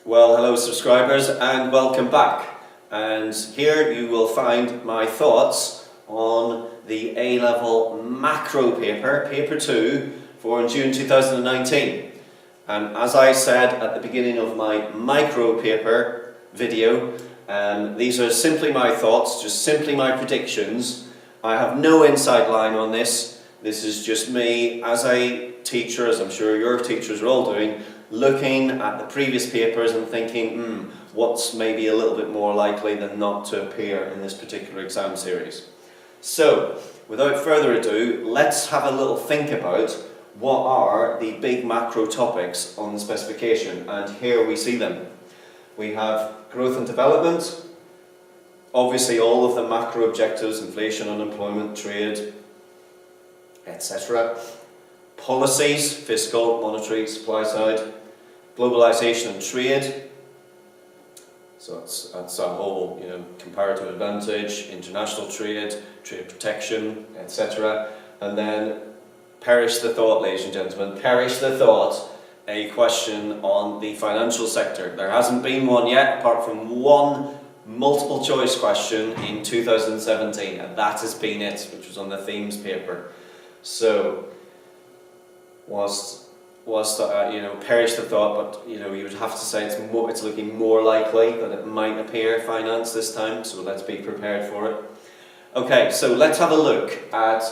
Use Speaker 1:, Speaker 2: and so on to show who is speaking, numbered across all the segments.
Speaker 1: Well, hello subscribers and welcome back. And here you will find my thoughts on the A-level macro paper, paper 2, for June 2019. And as I said at the beginning of my micro paper video, these are simply my thoughts, just simply my predictions. I have no inside line on this. This is just me as a teacher, as I'm sure your teachers are all doing, looking at the previous papers and thinking, what's maybe a little bit more likely than not to appear in this particular exam series. So, without further ado, let's have a little think about what are the big macro topics on the specification, and here we see them. We have growth and development, obviously all of the macro objectives, inflation, unemployment, trade, etc. Policies, fiscal, monetary, supply side, globalization and trade, so that's our whole, comparative advantage, international trade, trade protection, etc. And then, perish the thought, ladies and gentlemen, perish the thought, a question on the financial sector. There hasn't been one yet, apart from one multiple choice question in 2017, and that has been it, which was on the themes paper. So, perish the thought, but you would have to say it's looking more likely that it might appear finance this time, so let's be prepared for it. Okay, so let's have a look at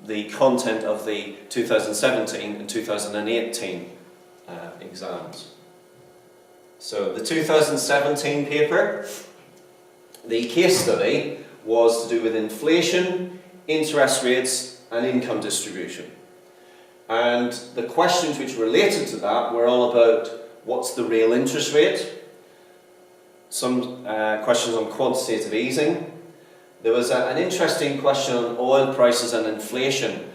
Speaker 1: the content of the 2017 and 2018 exams. So the 2017 paper, the case study was to do with inflation, interest rates and income distribution. And the questions which related to that were all about what's the real interest rate, some questions on quantitative easing. There was an interesting question on oil prices and inflation.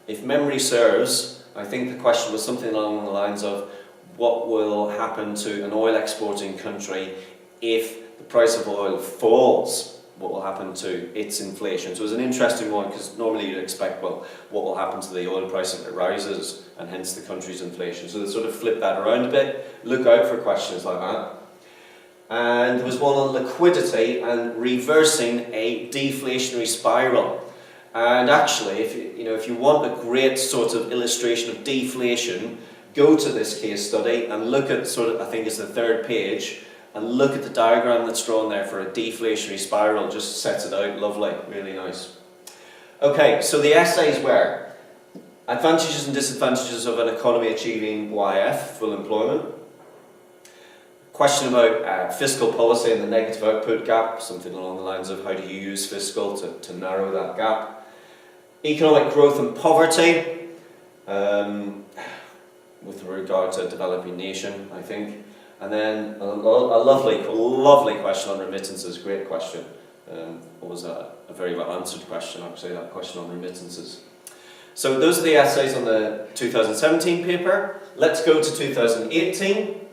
Speaker 1: If memory serves, I think the question was something along the lines of what will happen to an oil exporting country if the price of oil falls? What will happen to its inflation? So it was an interesting one, because normally you'd expect, well, what will happen to the oil price if it rises, and hence the country's inflation. So they sort of flip that around a bit. Look out for questions like that. And there was one on liquidity and reversing a deflationary spiral. And actually, if you want a great sort of illustration of deflation, go to this case study and look at I think it's the third page, and look at the diagram that's drawn there for a deflationary spiral. Just sets it out lovely, really nice. Okay, so the essays were advantages and disadvantages of an economy achieving YF, full employment. Question about fiscal policy and the negative output gap, something along the lines of how do you use fiscal to narrow that gap. Economic growth and poverty, with regard to a developing nation, I think. And then a lovely question on remittances, great question. What was that? A very well answered question, actually, that question on remittances. So those are the essays on the 2017 paper. Let's go to 2018.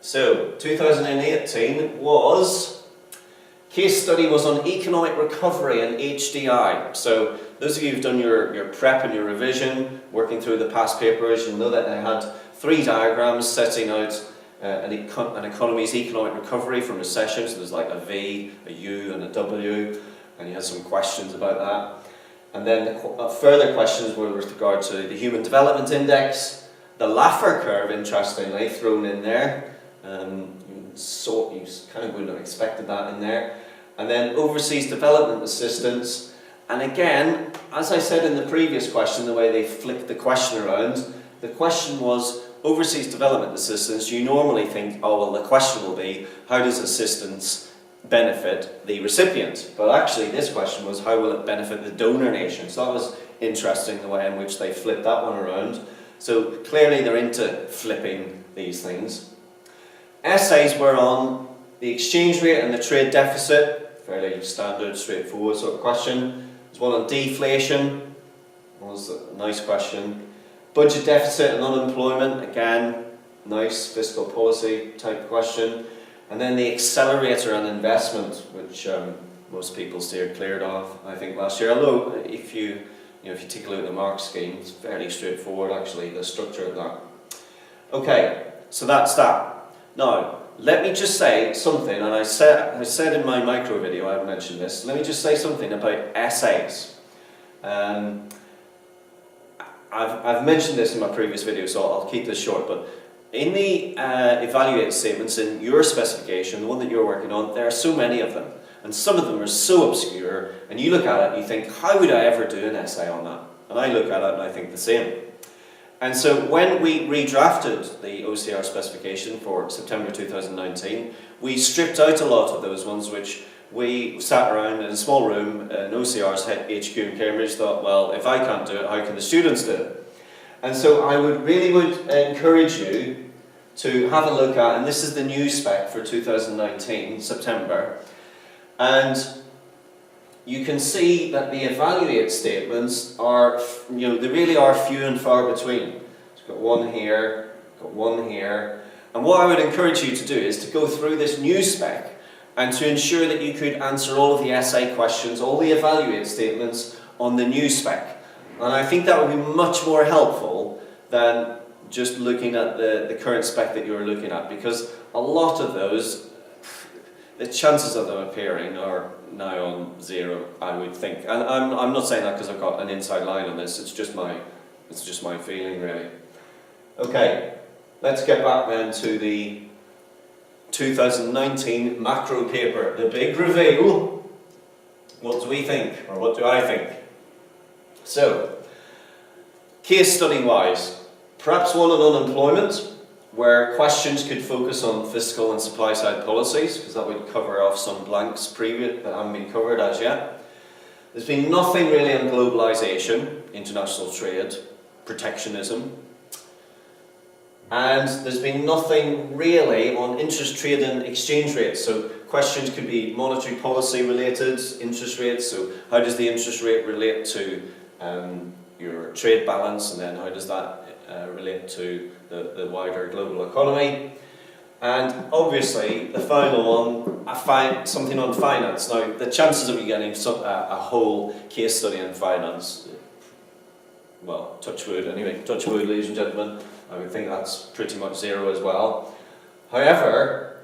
Speaker 1: So 2018 case study was on economic recovery and HDI. So those of you who've done your prep and your revision, working through the past papers, you'll know that they had 3 diagrams setting out an economy's economic recovery from recession. So there's like a V, a U and a W, and you had some questions about that. And then further questions were with regard to the Human Development Index, the Laffer curve, interestingly, thrown in there. You kind of wouldn't have expected that in there. And then overseas development assistance. And again, as I said in the previous question, the way they flicked the question around, the question was overseas development assistance. You normally think, oh well, the question will be, how does assistance benefit the recipient? But actually this question was, how will it benefit the donor nation? So that was interesting, the way in which they flipped that one around. So clearly they're into flipping these things. Essays were on the exchange rate and the trade deficit, fairly standard, straightforward sort of question. There's one on deflation, was a nice question. Budget deficit and unemployment, again, nice fiscal policy type question. And then the accelerator and investment, which most people steered clear of, I think, last year. Although, if you take a look at the mark scheme, it's fairly straightforward, actually, the structure of that. Okay, So that's that. Now, let me just say something, and I said in my micro video, I mentioned this, let me just say something about essays. I've mentioned this in my previous video, so I'll keep this short, but in the evaluate statements in your specification, the one that you're working on, there are so many of them, and some of them are so obscure, and you look at it and you think, how would I ever do an essay on that? And I look at it and I think the same. And so when we redrafted the OCR specification for September 2019, we stripped out a lot of those ones which we sat around in a small room in OCR's HQ in Cambridge, thought, well, if I can't do it, how can the students do it? And so I would encourage you to have a look at, and this is the new spec for 2019, September, and you can see that the evaluate statements are, they really are few and far between. So got one here, got one here, and what I would encourage you to do is to go through this new spec and to ensure that you could answer all of the essay questions, all the evaluate statements on the new spec. And I think that would be much more helpful than just looking at the current spec that you're looking at, because a lot of those, the chances of them appearing are now on zero, I would think. And I'm not saying that because I've got an inside line on this, it's just my feeling really. Okay, let's get back then to the 2019 macro paper, the big reveal. What do we think, or what do I think? So, case study wise, perhaps one on unemployment, where questions could focus on fiscal and supply side policies, because that would cover off some blanks previous that haven't been covered as yet. There's been nothing really on globalisation, international trade, protectionism, and there's been nothing really on interest rate and exchange rates. So questions could be monetary policy related, interest rates, so how does the interest rate relate to your trade balance, and then how does that relate to the wider global economy. And obviously the final one, something on finance. Now the chances of you getting a whole case study on finance, well, touch wood anyway, touch wood ladies and gentlemen, I would think that's pretty much zero as well. However,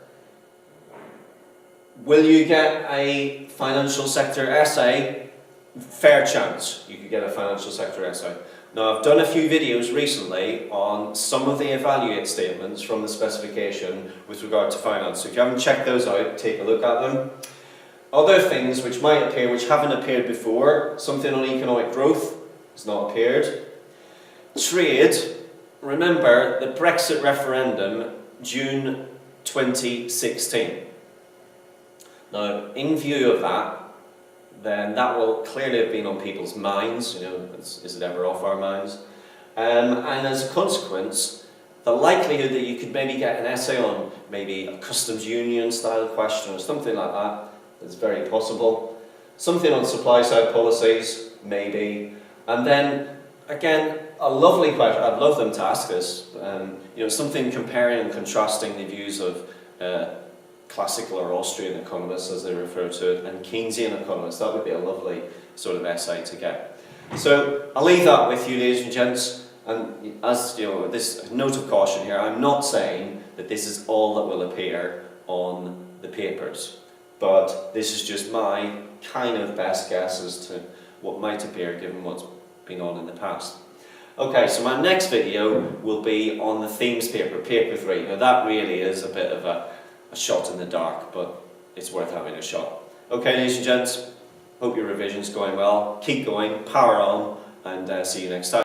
Speaker 1: will you get a financial sector essay? Fair chance you could get a financial sector essay. Now I've done a few videos recently on some of the evaluate statements from the specification with regard to finance. So if you haven't checked those out, take a look at them. Other things which might appear, which haven't appeared before, something on economic growth has not appeared. Trade, remember the Brexit referendum, June 2016. Now in view of that, then that will clearly have been on people's minds, is it ever off our minds? And as a consequence, the likelihood that you could maybe get an essay on maybe a customs union style question or something like that is very possible. Something on supply side policies, maybe. And then, again, a lovely question, I'd love them to ask this, something comparing and contrasting the views of classical or Austrian economists, as they refer to it, and Keynesian economists. That would be a lovely sort of essay to get. So I'll leave that with you, ladies and gents. And as this note of caution here, I'm not saying that this is all that will appear on the papers, but this is just my kind of best guess as to what might appear given what's been on in the past. Okay, so my next video will be on the themes paper, paper 3. Now that really is a bit of a shot in the dark, but it's worth having a shot. Okay, ladies and gents, hope your revision's going well. Keep going, power on, and see you next time.